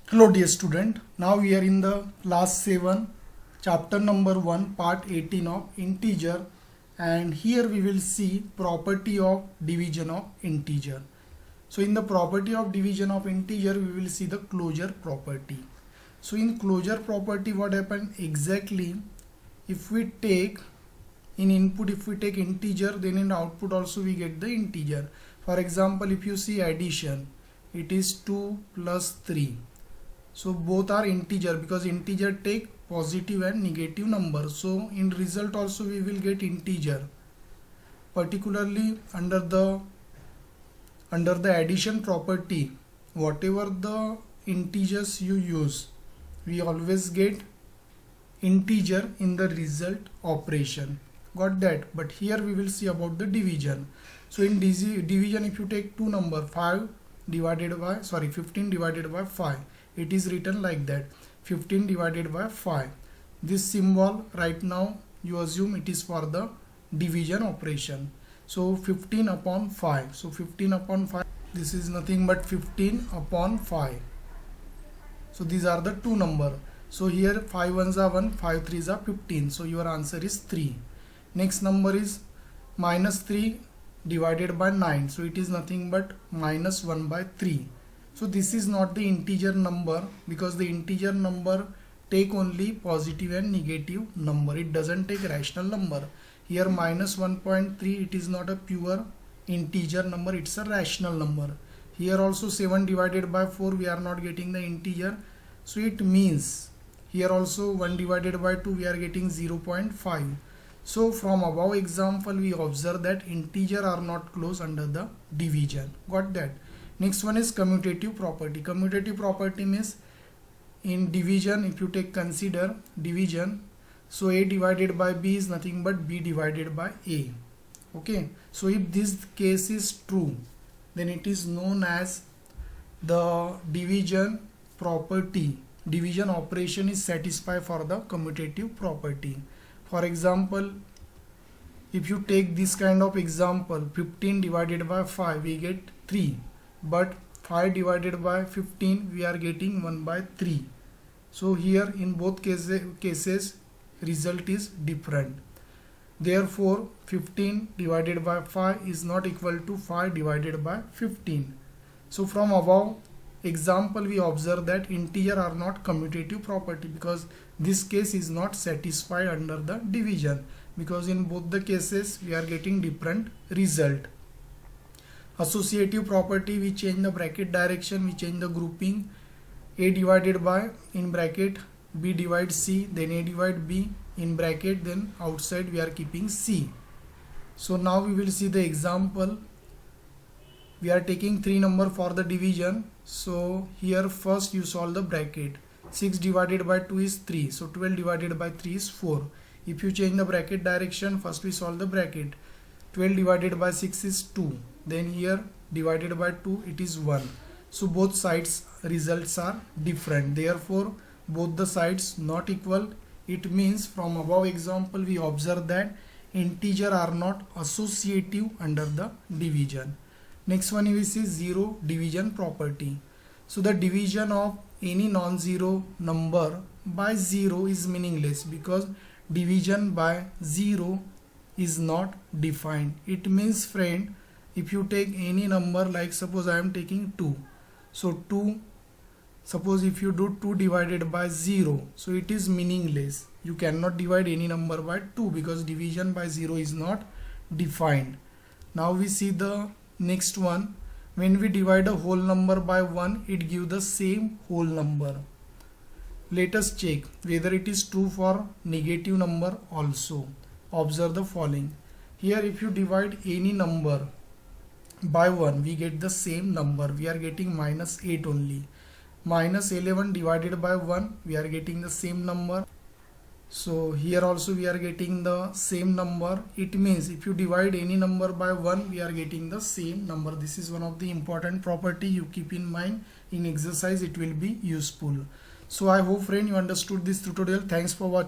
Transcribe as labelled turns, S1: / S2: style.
S1: Hello dear student, now we are in the class 7, chapter number 1, part 18 of integer, and here we will see property of division of integer. So in the property of division of integer we will see the closure property. So in closure property what happened exactly, if we take in input, if we take integer, then in output also we get the integer. For example, if you see addition, it is 2 plus 3. So both are integer because integer take positive and negative number. So in result also we will get integer. Particularly under the addition property, whatever the integers you use, we always get integer in the result operation. Got that? But here we will see about the division. So in division, if you take two number 15 divided by 5, it is written like that, 15 divided by 5. This symbol right now you assume it is for the division operation. So 15 upon 5. So 15 upon 5, this is nothing but 15 upon 5. So these are the two number. So here 5 ones are 1, 5 threes are 15. So your answer is 3. Next number is minus 3 divided by 9. So it is nothing but minus 1 by 3. So this is not the integer number because the integer number take only positive and negative number. It doesn't take rational number. Here minus 1.3, it is not a pure integer number, it's a rational number. Here also 7 divided by 4, we are not getting the integer. So it means here also 1 divided by 2, we are getting 0.5. So from above example we observe that integer are not close under the division. Got that? Next one is commutative property. Commutative property means in division, if you take consider division, so a divided by b is nothing but b divided by a. Okay, so if this case is true, then it is known as the division property, division operation is satisfied for the commutative property. For example, if you take this kind of example, 15 divided by 5, we get 3. But 5 divided by 15, we are getting 1 by 3. So here in both cases result is different. Therefore 15 divided by 5 is not equal to 5 divided by 15. So from above example we observe that integer are not commutative property because this case is not satisfied under the division, because in both the cases we are getting different result. Associative property, we change the bracket direction, we change the grouping. A divided by in bracket b divide c, then a divide b in bracket, then outside we are keeping c. So now we will see the example. We are taking 3 number for the division. So here first you solve the bracket. 6 divided by 2 is 3. So 12 divided by 3 is 4. If you change the bracket direction, first we solve the bracket. 12 divided by 6 is 2. Then here divided by 2 it is 1. So both sides results are different. Therefore both the sides not equal. It means from above example we observe that integer are not associative under the division. Next one we see zero division property. So the division of any non-zero number by 0 is meaningless because division by 0 is not defined. It means, friend, if you take any number, like suppose I am taking 2. So 2, suppose if you do 2 divided by 0, so it is meaningless. You cannot divide any number by 2 because division by 0 is not defined. Now we see the next one. When we divide a whole number by 1, it gives the same whole number. Let us check whether it is true for negative number also. Observe the following. Here if you divide any number by 1, we get the same number. We are getting minus 8 only. Minus 11 divided by 1, we are getting the same number. So here also we are getting the same number. It means if you divide any number by 1, we are getting the same number. This is one of the important property you keep in mind. In exercise it will be useful. So I hope friend you understood this tutorial. Thanks for watching.